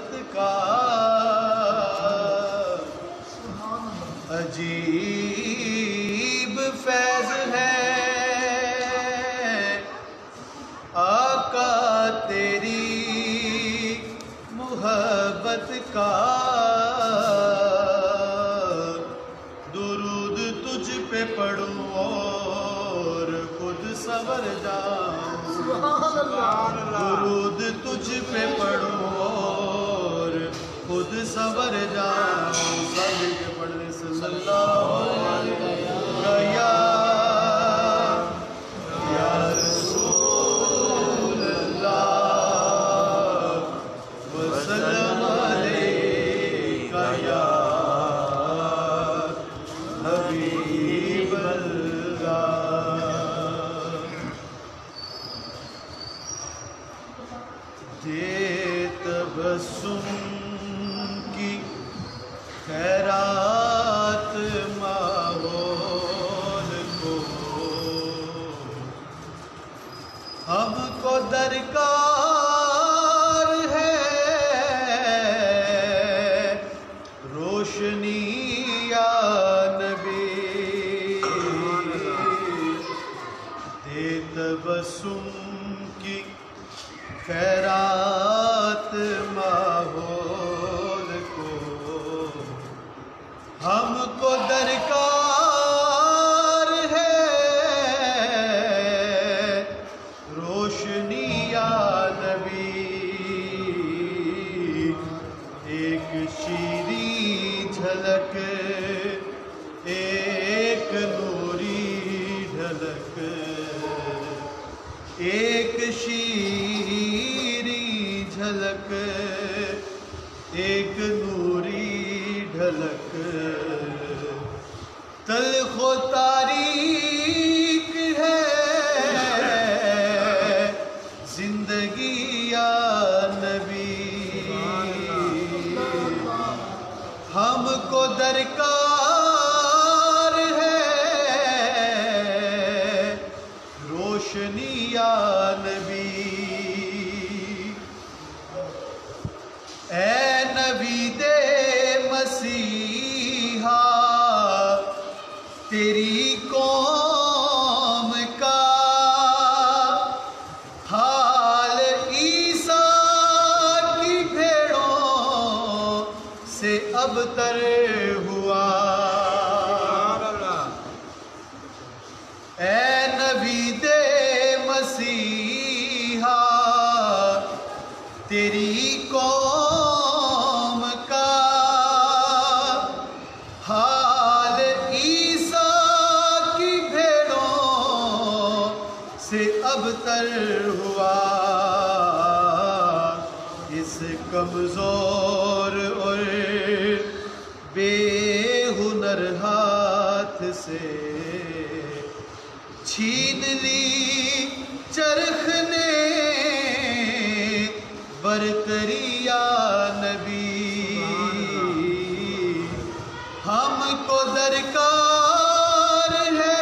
محبت کا عجیب فیض ہے آقا تیری محبت کا درود تجھ پہ پڑھوں اور خود سنور جاؤں درود تجھ پہ پڑھوں اور خود سنور جاؤں سب کے پڑھنے صلی اللہ علیہ وسلم یا رسول اللہ وسلم علیکہ یا حبیب اللہ دے تبسم کی خیرات ماحول کو ہم کو درکار ہے روشنی یا نبی دے تبسم کی خیرات ماحول کو ہم کو درکار ہے روشنی یا نبی ایک شیریں جھلک ایک نوری ڈھلک ایک شیریں جھلک ایک نوری ڈھلک تلخ و تاریک ہے زندگی یا نبی ہم کو درکار ہے روشنی یا نبی اے نبی دے مسیحا تیری قوم کا حال عیسیٰ کی بھیڑوں سے ابتر ہوا اے نبی دے مسیحا تیری قوم کا حال عیسیٰ کی بھیڑوں سے ابتر ہوا اس کمزور اور بے ہنر ہاتھ سے چھین لی چرخ نے برتری یا نبی ہم کو درکار ہے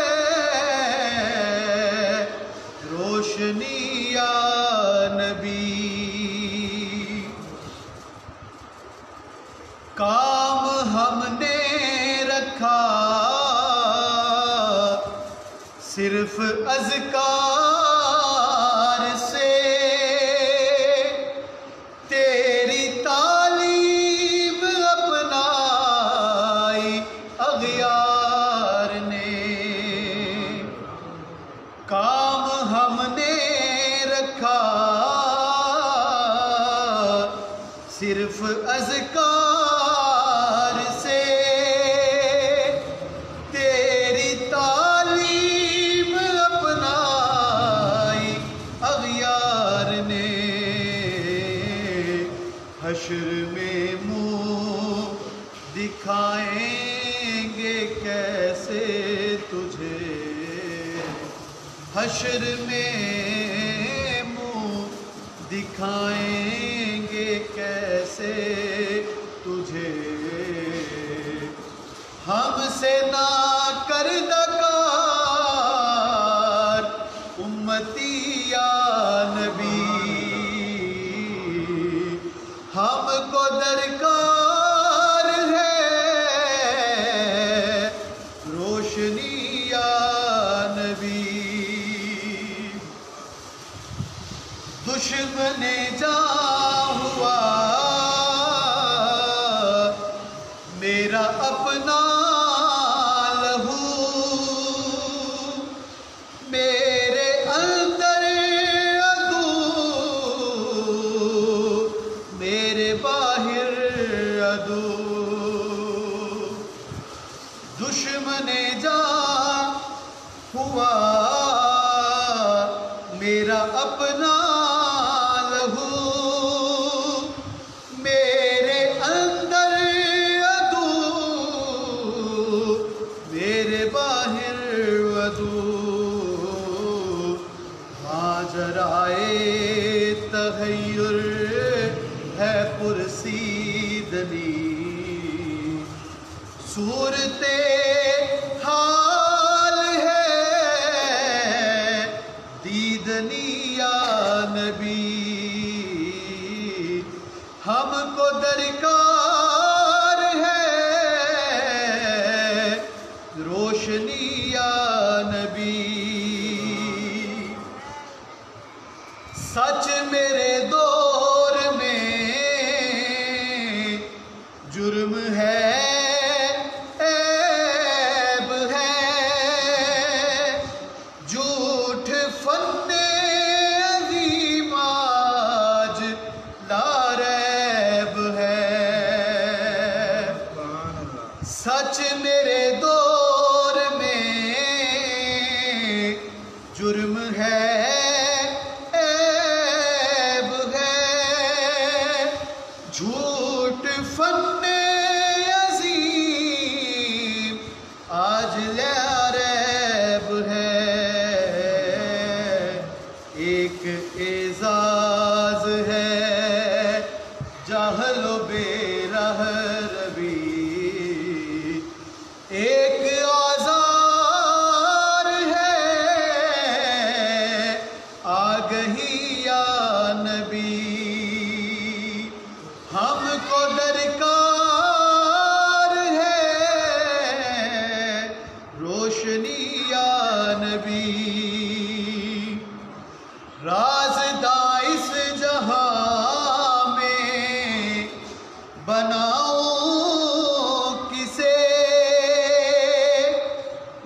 روشنی یا نبی کام ہم نے رکھا صرف اذکار سے تیری تعلیم اپنائی اغیار نے کام ہم نے رکھا صرف اذکار سے تیری تعلیم اپنائی اغیار نے حشر میں منہ دکھائیں گے کیسے تجھے حشر میں منہ دکھائیں گے کیسے تجھے ہم سے نہ کردہ کار امتی یا نبی ہم کو درکار ہے روشنی یا نبی. دشمن جاں ہوا میرا اپنا لہو، میرے اندر عدو میرے باہر عدو. دشمن جاں ہوا میرا اپنا لہو، میرے اندر عدو میرے باہر عدو. ماجرائے تغیر ہے پرسیدنی، صورت حال ہے دیدنی یا نبی. ہم کو درکار ہے روشنی یا نبی. سچ میرے دور میں جرم ہے، عیب ہے، جھوٹ فن عظیم آج لاریب ہے. سچ میرے دور میں جرم ہے، عیب ہے، جھوٹ فن عظیم آج لاریب ہے. ایک اعزاز ہے جاہل و بے راہ روی، ایک آزار ہے آگہی یا نبی. ہم کو درکار ہے روشنی یا نبی. رازداں اس جہاں میں بناؤں کسے،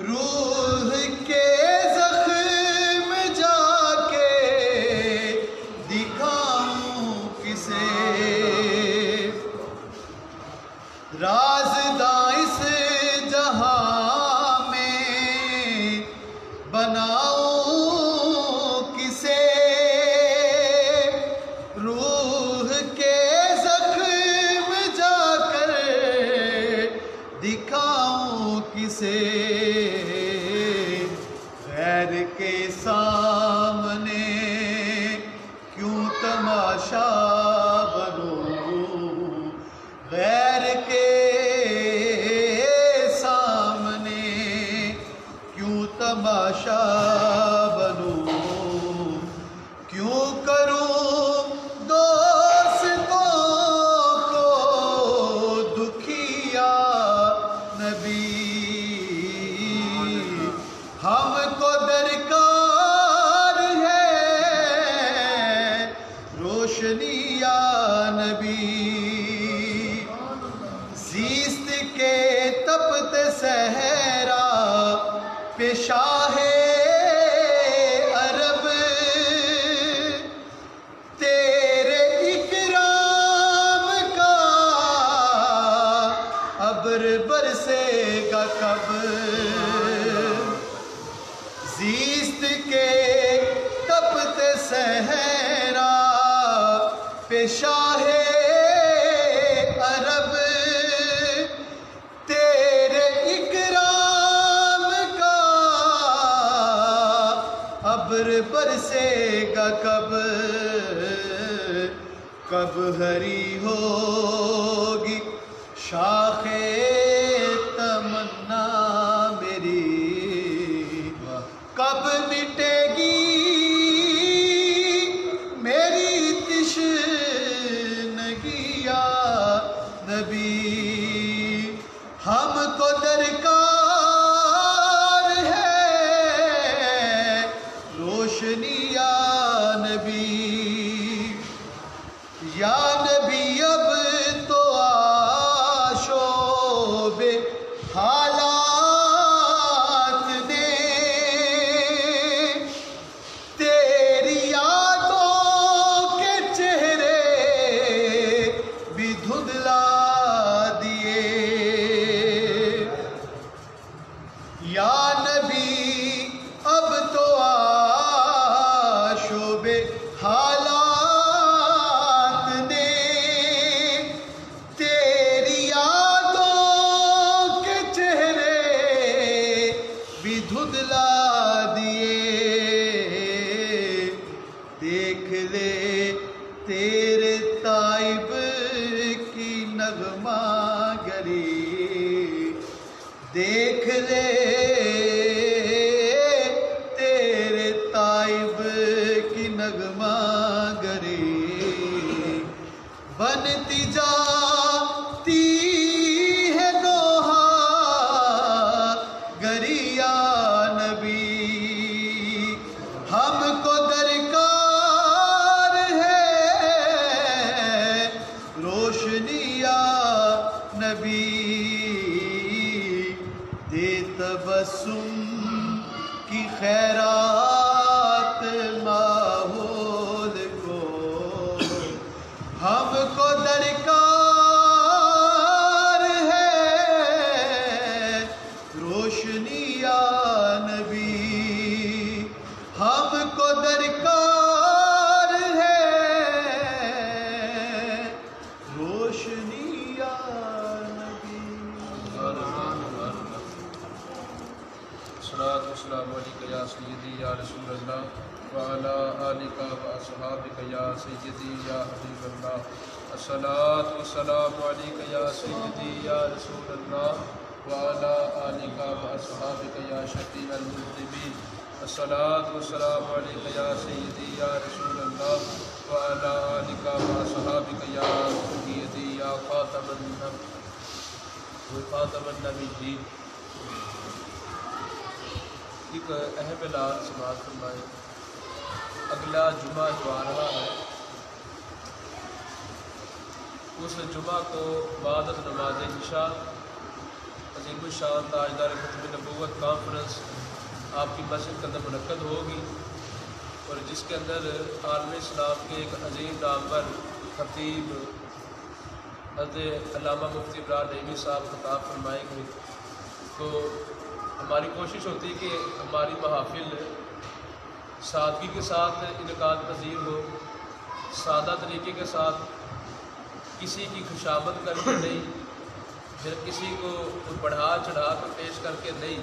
روح کے زخم جا کے دکھاؤں کسے. رازداں اس جہاں میں بناؤں کسے، روح کے زخم جا کر دکھاؤں کسے. غیر کے سامنے کیوں تماشا بنوں، غیر کے سامنے کیوں تماشا بنوں. کیوں کروں دوستوں کو دکھیا نبی. ہم کو درکار ہے روشنی یا نبی. زیست کے تپتے صحرا پہ شاہ عرب، تیرے اکرام کا ابر برسے گا کب. زیست کے تپتے صحرا پہ شاہ عرب، تیرے اکرام کا ابر برسے گا کب. کب ہری ہوگی شاخ تمنا میری، کب مٹے گی میری تشنگی. نبی ہم کو درکار ہے روشنی یا نبی اب تو آشوب حالات نے تیری یادوں کے چہرے بھی دھندلا دیے یا نبی اب تو آشوب حالات نے تیری یادوں کے چہرے بھی دھندلا دیے دیکھ لے تیرے طائب کی نغمہ گری دیکھ لے تیرے طائب کی نغمہ گری بنتی جاتی ہے نوحہ گری یا نبی ہم کو درکار ہے روشنی یا نبی دے تبسم کی خیرات ماحول کو ہم کو درکار ہے روشنی یا نبی ہم کو درکار ہے روشنی یا نبی الصلاۃ والسلام علیک یا سیدی یا رسول اللہ وعلی آلک واصحابک یا سیدی یا حبیب اللہ الصلاۃ والسلام علیک یا سیدی یا رسول اللہ وعلی آلک واصحابک یا شفیع المذنبین الصلاۃ والسلام علیک یا سیدی یا رسول اللہ وعلی آلک واصحابک یا سیدی یا خاتم النبیین ایک اہم اعلان سماعت فرمائے اگلا جمعہ جو آ رہا ہے اس جمعہ کو بعد از نماز عشاء عظیم الشان تاجدار ختم نبوت کانفرنس آپ کی مسجد کے اندر منعقد ہوگی اور جس کے اندر عالم اسلام کے ایک عظیم نامور خطیب حضرت علامہ مفتی ابراہیم نعیمی صاحب خطاب فرمائیں گے تو ہماری کوشش ہوتی ہے کہ ہماری محافل سادگی کے ساتھ انعقاد پذیر ہو سادہ طریقے کے ساتھ کسی کی خوشامد کر کے نہیں پھر کسی کو بڑھا چڑھا کر پیش کر کے نہیں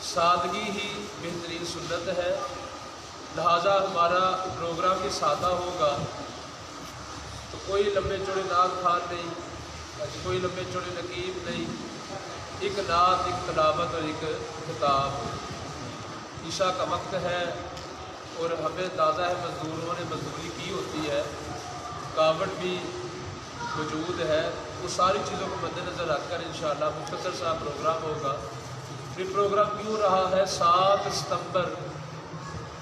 سادگی ہی بہترین سنت ہے لہٰذا ہمارا پروگرام بھی سادہ ہوگا تو کوئی لمبے چوڑے نعت خوان نہیں کوئی لمبے چوڑے نقیب نہیں ایک نعت ایک تلاوت اور ایک خطاب عشاء کا وقت ہے اور ہمیں اندازہ ہے مزدوروں نے مزدوری کی ہوتی ہے کاوٹ بھی موجود ہے وہ ساری چیزوں کو مد نظر رکھ کر انشاءاللہ مختصر سا پروگرام ہوگا یہ پروگرام کیوں رہا ہے 7 ستمبر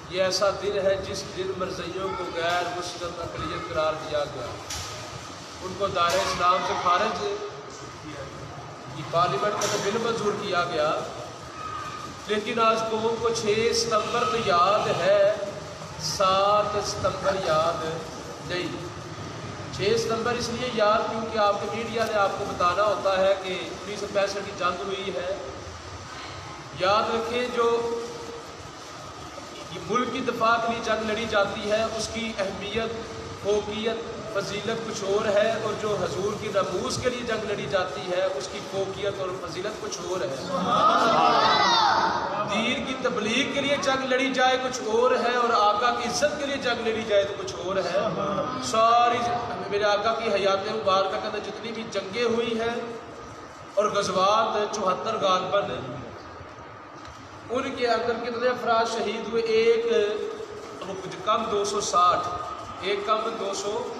یہ ایسا دن ہے جس دن مرزیوں کو غیر مسلم اقلیت قرار دیا گیا ان کو دائرہ اسلام سے خارج پارلیمنٹ کا تو بل منظور کیا گیا لیکن آج قوم کو 6 ستمبر تو یاد ہے 7 ستمبر یاد نہیں 6 ستمبر اس لیے یاد کیونکہ آپ کے میڈیا نے آپ کو بتانا ہوتا ہے کہ 1965 کی جنگ ہوئی ہے یاد رکھیں جو ملک کی دفاع کے لیے جنگ لڑی جاتی ہے اس کی اہمیت فوقیت فضیلت کچھ اور ہے اور جو حضور کی ناموس کے لیے جنگ لڑی جاتی ہے اس کی فوقیت اور فضیلت کچھ اور ہے دین کی تبلیغ کے لیے جنگ لڑی جائے کچھ اور ہے اور آقا کی عزت کے لیے جنگ لڑی جائے تو کچھ اور ہے ساری میرے آقا کی حیات مبارکہ کے اندر جتنی بھی جنگیں ہوئی ہیں اور غزوات 74 غالباً ان کے اندر کتنے افراد شہید ہوئے ایک کم 260 ایک کم 260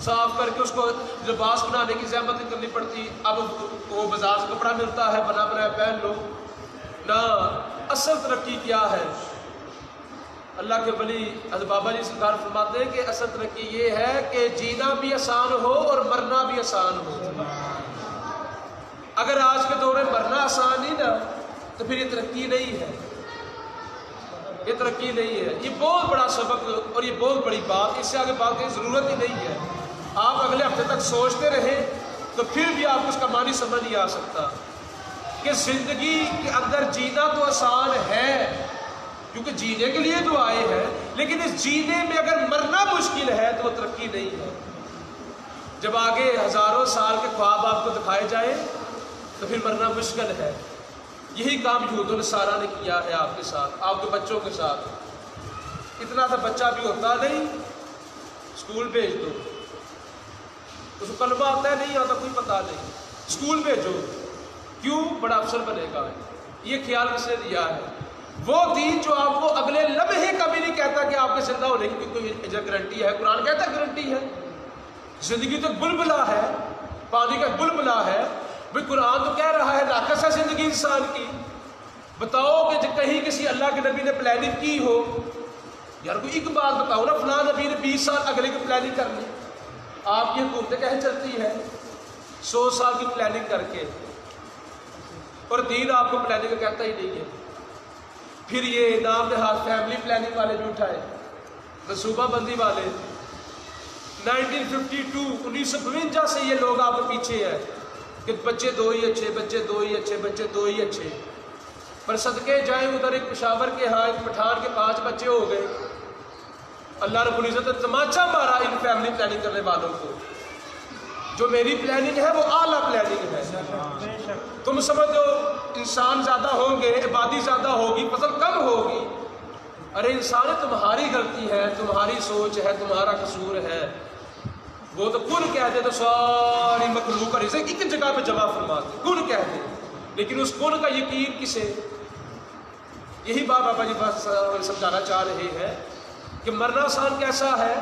صاف کر کے اس کو لباس بنانے کی زحمت نہیں کرنی پڑتی، اب وہ بازار سے کپڑا ملتا ہے بنا بنایا پہن لو نہ۔ اصل ترقی کیا ہے؟ اللہ کے ولی حضرت بابا جی سرکار فرماتے ہیں کہ اصل ترقی یہ ہے کہ جینا بھی آسان ہو اور مرنا بھی آسان ہو۔ اگر آج کے دور میں مرنا آسان ہی نہ تو پھر یہ ترقی نہیں ہے، یہ ترقی نہیں ہے۔ یہ بہت بڑا سبق اور یہ بہت بڑی بات، اس سے آگے بات کی ضرورت ہی نہیں ہے۔ آپ اگلے ہفتے تک سوچتے رہیں تو پھر بھی آپ کو اس کا معنی سمجھ نہیں آ سکتا کہ زندگی کے اندر جینا تو آسان ہے کیونکہ جینے کے لیے تو آئے ہیں، لیکن اس جینے میں اگر مرنا مشکل ہے تو وہ ترقی نہیں ہے۔ جب آگے ہزاروں سال کے خواب آپ کو دکھائے جائیں تو پھر مرنا مشکل ہے۔ یہی کام یہود و نصارہ نے کیا ہے آپ کے ساتھ، آپ کے بچوں کے ساتھ۔ اتنا سا بچہ بھی ہوتا نہیں، اسکول بھیج دو، اس کو کلمہ آتا ہے نہیں آتا کوئی پتہ نہیں، اسکول بھیجو، کیوں؟ بڑا افسر بنے گا۔ یہ خیال کس نے دیا ہے؟ وہ دین جو آپ کو اگلے لمحے کبھی نہیں کہتا کہ آپ کے زندہ ہونے کی کوئی گارنٹی ہے۔ قرآن کہتا ہے گارنٹی ہے، زندگی تو بلبلا ہے، پانی کا بلبلا ہے۔ بھئی قرآن تو کہہ رہا ہے ناقص ہے زندگی انسان کی۔ بتاؤ کہ کہیں کسی اللہ کے نبی نے پلاننگ کی ہو، یار کوئی ایک بات بتاؤ نا، فلاں نبی نے 20 سال اگلے کی پلاننگ کر لی، آپ کی حکومتیں کہیں چلتی ہے 100 سال کی پلاننگ کر کے، اور دین آپ کو پلاننگ کا کہتا ہی نہیں ہے۔ پھر یہ نام نہاد فیملی پلاننگ والے بھی اٹھائے، منصوبہ بندی والے۔ 1952 1952 سے یہ لوگ آپ کے پیچھے ہیں کہ بچے دو ہی اچھے، بچے دو ہی اچھے، بچے دو ہی اچھے۔ پر صدقے جائیں ادھر ایک پشاور کے ہاں ایک پٹھان کے 5 بچے ہو گئے۔ اللہ رب العزت نے تماچا مارا ان فیملی پلاننگ کرنے والوں کو۔ جو میری پلاننگ ہے وہ اعلیٰ پلاننگ ہے۔ تم سمجھو انسان زیادہ ہوں گے، آبادی زیادہ ہوگی، فصل کم ہوگی۔ ارے انسان تمہاری غلطی ہے، تمہاری سوچ ہے، تمہارا قصور ہے۔ وہ تو کن کہہ دے تو ساری مخلوق کا رزق ایک جگہ پہ جمع فرما دے، کن کہہ دے، لیکن اس کن کا یقین کسے؟ یہی بات بابا جی بس سمجھانا چاہ رہے ہیں کہ مرنا آسان کیسا ہے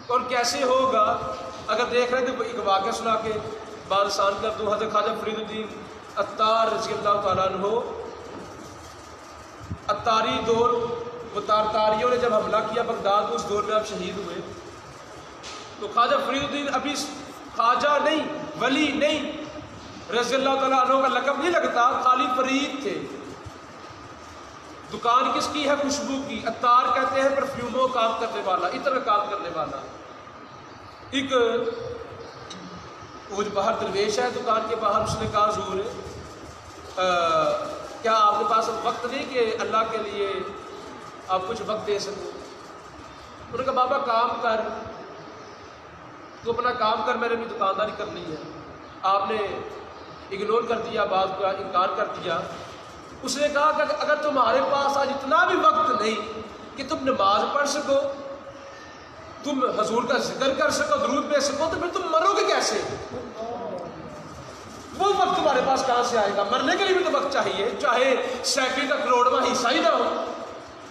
اور کیسے ہوگا۔ اگر دیکھ رہے تھے ایک واقعہ سنا کے بعد آسان کر دوں۔ حضرت خواجہ فرید الدین عطار رضی اللہ تعالیٰ عنہ، عطاری دور، وہ تاتاریوں نے جب حملہ کیا بغداد میں، اس دور میں آپ شہید ہوئے۔ تو خواجہ فرید الدین ابھی خواجہ نہیں، ولی نہیں، رضی اللہ تعالیٰ عنہ کا لقب نہیں لگتا، خالی فرید تھے۔ دکان کس کی ہے؟ خوشبو کی۔ عطار کہتے ہیں پرفیوموں کام کرنے والا، عطر کام کرنے والا۔ ایک وہ جو باہر درویش ہے دکان کے باہر، اس نے کہا حضور کیا آپ کے پاس وقت نہیں کہ اللہ کے لیے آپ کچھ وقت دے سکو؟ انہوں نے کہا بابا کام کر، تو اپنا کام کر، میں نے بھی دکانداری کرنی ہے۔ آپ نے اگنور کر دیا، بات کا انکار کر دیا۔ اس نے کہا کہ اگر تمہارے پاس آج اتنا بھی وقت نہیں کہ تم نماز پڑھ سکو، تم حضور کا ذکر کر سکو، درود پڑھ سکو، تو پھر تم مرو گے کیسے؟ وہ وقت تمہارے پاس کہاں سے آئے گا؟ مرنے کے لیے بھی تو وقت چاہیے، چاہے سیکنڈ کا کروڑواں حصہ ہی نہ ہو،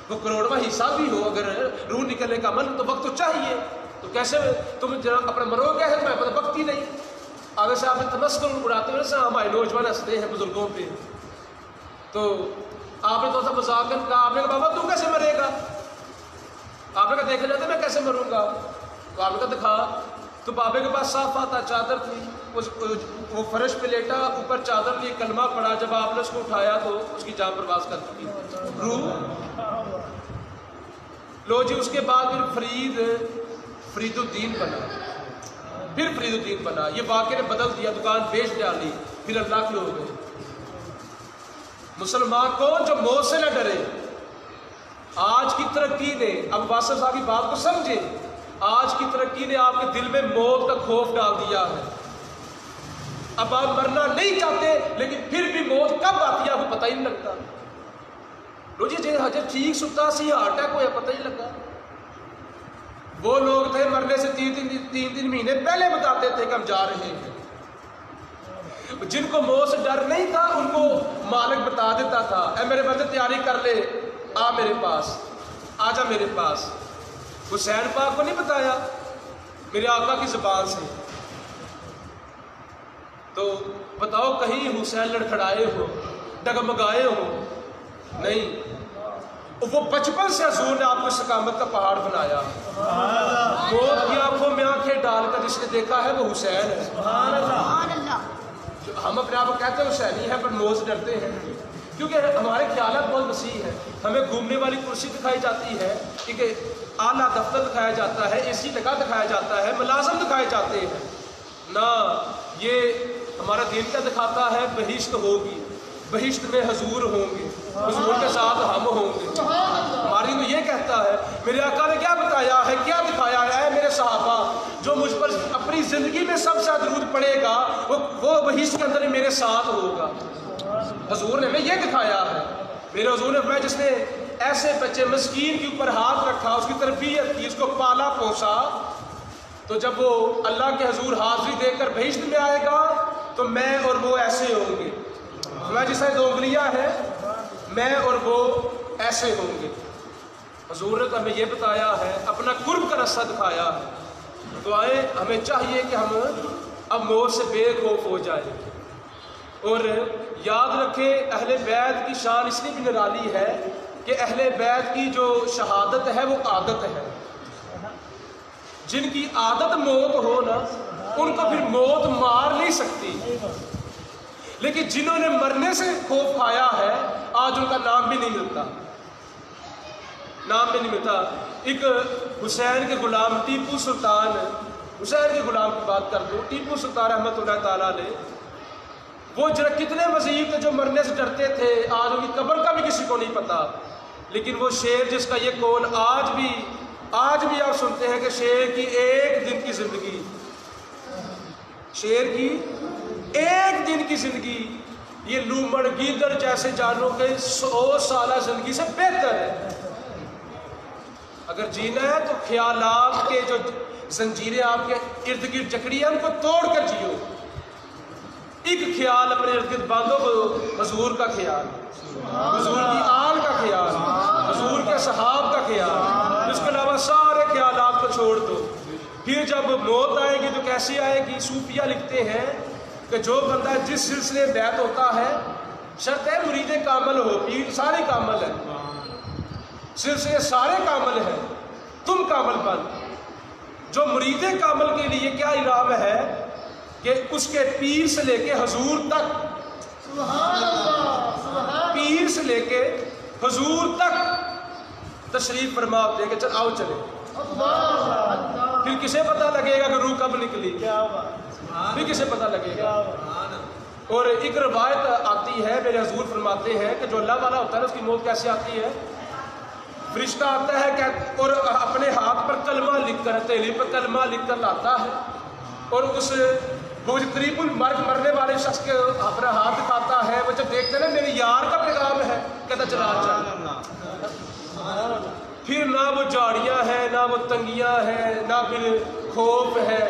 وہ کروڑواں حصہ بھی ہو، اگر روح نکلنے کا من تو وقت تو چاہیے۔ تو کیسے تم جناب اپنا مرو گے؟ ہے تمہیں پتہ وقت ہی نہیں۔ آگے سے آپ نے تمسکر اڑاتے ہوئے سے ہمارے نوجوان ہنستے ہیں بزرگوں پہ، تو آپ نے تو سا مذاکر کہا، آپ نے کہا بابا تو کیسے مرے گا؟ آپ نے کہا دیکھا جاتا میں کیسے مروں گا؟ تو آپ نے کہا دکھا۔ تو بابے کے پاس صاف آتا چادر تھی، وہ فرش پہ لیٹا، اوپر چادر لی، کلمہ پڑھا، جب آپ نے اس کو اٹھایا تو اس کی جان پرواز کر چکی روح۔ لو جی اس کے بعد پھر فرید الدین بنا، پھر فرید الدین بنا۔ یہ واقعے نے بدل دیا، دکان بیچ ڈالی، پھر اللہ کے ہو گئے۔ مسلمان کون جو موت سے نہ ڈرے؟ آج کی ترقی نے، اب واسف صاحب کی بات کو سمجھیں، آج کی ترقی نے آپ کے دل میں موت کا خوف ڈال دیا ہے۔ اب آپ مرنا نہیں چاہتے، لیکن پھر بھی موت کب آتی ہے آپ کو پتہ ہی نہیں لگتا۔ لو جی حجر ٹھیک سکتا سی ہارٹ اٹیک ہوا پتہ ہی لگا۔ وہ لوگ تھے مرنے سے تین مہینے پہلے بتاتے تھے کہ ہم جا رہے ہیں۔ جن کو موت سے ڈر نہیں تھا ان کو مالک بتا دیتا تھا، اے میرے بندے تیاری کر لے، آ میرے پاس، آ جا میرے پاس۔ حسین پاک کو نہیں بتایا، میرے آقا کی زبان سے. تو بتاؤ کہیں حسین لڑکھڑائے ہو، ڈگمگائے ہو؟ نہیں. وہ بچپن سے حضور نے آپ کو استقامت کا پہاڑ بنایا. موت کی آنکھوں میں آنکھیں ڈال کر جس نے دیکھا ہے وہ حسین ہے. ہم اپنے آپ کو کہتے ہیں حسینی ہے، پر موت سے ڈرتے ہیں کیونکہ ہمارے خیالات بہت وسیع ہیں. ہمیں گھومنے والی کرسی دکھائی جاتی ہے، ٹھیک ہے، اعلیٰ دفتر دکھایا جاتا ہے، اے سی لگا دکھایا جاتا ہے، ملازم دکھائے جاتے ہیں. نہ یہ ہمارا دین کیا دکھاتا ہے؟ بہشت ہوگی، بہشت میں حضور ہوں گے، حضور کے ساتھ ہم ہوں گے. ہماری تو یہ کہتا ہے. میرے آقا نے کیا بتایا ہے، کیا دکھایا ہے؟ میرے صحابہ جو مجھ پر اپنی زندگی میں سب سے درود پڑے گا وہ بہشت کے اندر میرے ساتھ ہوگا. حضور نے ہمیں یہ دکھایا ہے. میرے حضور نے فرمایا جس نے ایسے بچے مسکین کے اوپر ہاتھ رکھا، اس کی تربیت کی، اس کو پالا پوسا، تو جب وہ اللہ کے حضور حاضری دے کر بہشت میں آئے گا تو میں اور وہ ایسے ہوں گے. میں جس طرح 2 انگلیاں ہیں، میں اور وہ ایسے ہوں گے. حضور نے تو ہمیں یہ بتایا ہے، اپنا قرب کا راستہ دکھایا ہے. تو آئے ہمیں چاہیے کہ ہم اب موت سے بے خوف ہو جائیں اور یاد رکھیں اہل بیت کی شان اس لیے بھی نرالی ہے کہ اہل بیت کی جو شہادت ہے وہ عادت ہے. جن کی عادت موت ہو نا ان کو پھر موت مار نہیں سکتی، لیکن جنہوں نے مرنے سے خوف کھایا ہے آج ان کا نام بھی نہیں ملتا، نام بھی نہیں ملتا. ایک حسین کے غلام ٹیپو سلطان، حسین کے غلام کی بات کر دو، ٹیپو سلطان رحمۃ اللہ تعالیٰ علیہ، وہ کتنے وزیر تھے جو مرنے سے ڈرتے تھے، آج ان کی قبر کا بھی کسی کو نہیں پتا. لیکن وہ شیر جس کا یہ قول آج بھی آپ سنتے ہیں کہ شیر کی ایک دن کی زندگی، شیر کی ایک دن کی زندگی یہ لومڑ گیدڑ جیسے جانوں کے 100 سالہ زندگی سے بہتر ہے. اگر جینا ہے تو خیالات کے جو زنجیریں آپ کے ارد گرد جکڑی ہیں ان کو توڑ کر جیو. ایک خیال اپنے ارد گرد باندھو، حضور کا خیال، حضور کی آل کا خیال، حضور کے صحاب کا خیال، اس کے علاوہ سارے خیالات کو چھوڑ دو. پھر جب موت آئے گی تو کیسے آئے گی؟ صوفیہ لکھتے ہیں کہ جو بندہ جس سلسلے بیعت ہوتا ہے، شرط ہے مرید کامل ہو، پیر سارے کامل ہیں، سلسلے سارے کامل ہیں، تم کامل بن. جو مرید کامل کے لیے کیا انعام ہے کہ اس کے پیر سے لے کے حضور تک، سبحان اللہ، سبحان پیر سے لے کے حضور تک تشریف فرما ہوتے ہیں کہ چل آؤ چلے. اللہ. پھر کسے پتہ لگے گا کہ روح کب نکلی؟ پھر کسے پتہ لگے گا؟ اور ایک روایت آتی ہے، میرے حضور فرماتے ہیں کہ جو اللہ والا ہوتا ہے اس کی موت کیسے آتی ہے؟ فرشتہ آتا ہے اور اپنے ہاتھ پر کلمہ لکھ کر، تیلی پر کلمہ لکھ کر لاتا ہے اور اس وہ قریب المرگ مرنے والے شخص کے اپنا ہاتھ دکھاتا ہے. وہ جب دیکھتے ہیں میرے یار کا پیغام ہے، کہتا چلا چل. پھر نہ وہ جاڑیاں ہیں، نہ وہ تنگیاں ہیں، نہ پھر خوف ہے.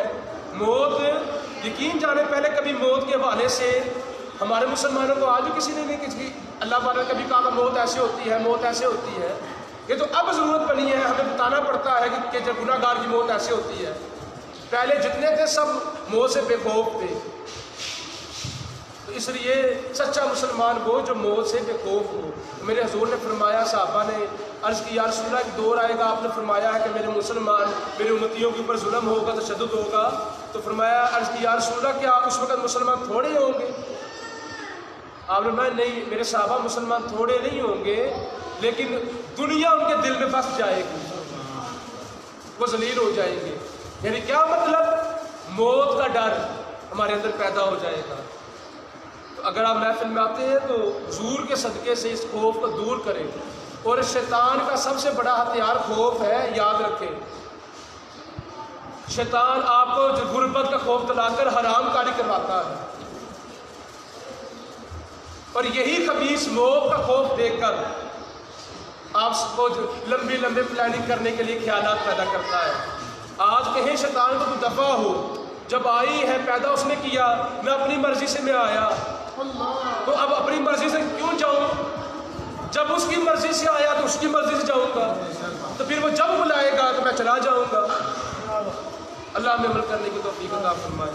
موت یقین جانے پہلے کبھی موت کے حوالے سے ہمارے مسلمانوں کو آج بھی کسی نے نہیں، کسی اللہ تعالیٰ نے کبھی کہا موت ایسے ہوتی ہے، موت ایسے ہوتی ہے. یہ تو اب ضرورت بنی ہے، ہمیں بتانا پڑتا ہے کہ جب گناہ گار کی موت ایسے ہوتی ہے. پہلے جتنے تھے سب موت سے بے خوف تھے. تو اس لیے سچا مسلمان وہ جو موت سے بے خوف ہو. میرے حضور نے فرمایا، صحابہ نے عرض کی یا رسول اللہ ایک دور آئے گا، آپ نے فرمایا ہے کہ میرے مسلمان، میرے امتیوں کے اوپر ظلم ہوگا، تشدد ہوگا. تو فرمایا، عرض کی یا رسول اللہ کیا اس وقت مسلمان تھوڑے ہوں گے؟ آپ نے فرمایا نہیں میرے صحابہ، مسلمان تھوڑے نہیں ہوں گے لیکن دنیا ان کے دل میں بس جائے گی، وہ ذلیل ہو جائیں گے. یعنی کیا مطلب؟ موت کا ڈر ہمارے اندر پیدا ہو جائے گا. تو اگر آپ محفل میں آتے ہیں تو حضور کے صدقے سے اس خوف کو دور کریں. اور شیطان کا سب سے بڑا ہتھیار خوف ہے، یاد رکھیں. شیطان آپ کو جو غربت کا خوف دلا کر حرام کاری کرواتا ہے، اور یہی خبیث موت کا خوف دیکھ کر آپ کو لمبی پلاننگ کرنے کے لیے خیالات پیدا کرتا ہے. آج کہیں شیطان کو تو دفع ہو، جب آئی ہے پیدا اس نے کیا، میں اپنی مرضی سے میں آیا تو اب اپنی مرضی سے کیوں جاؤں؟ جب اس کی مرضی سے آیا تو اس کی مرضی سے جاؤں گا، تو پھر وہ جب بلائے گا تو میں چلا جاؤں گا. اللہ میں عمل کرنے کی توفیق عطا فرمائے.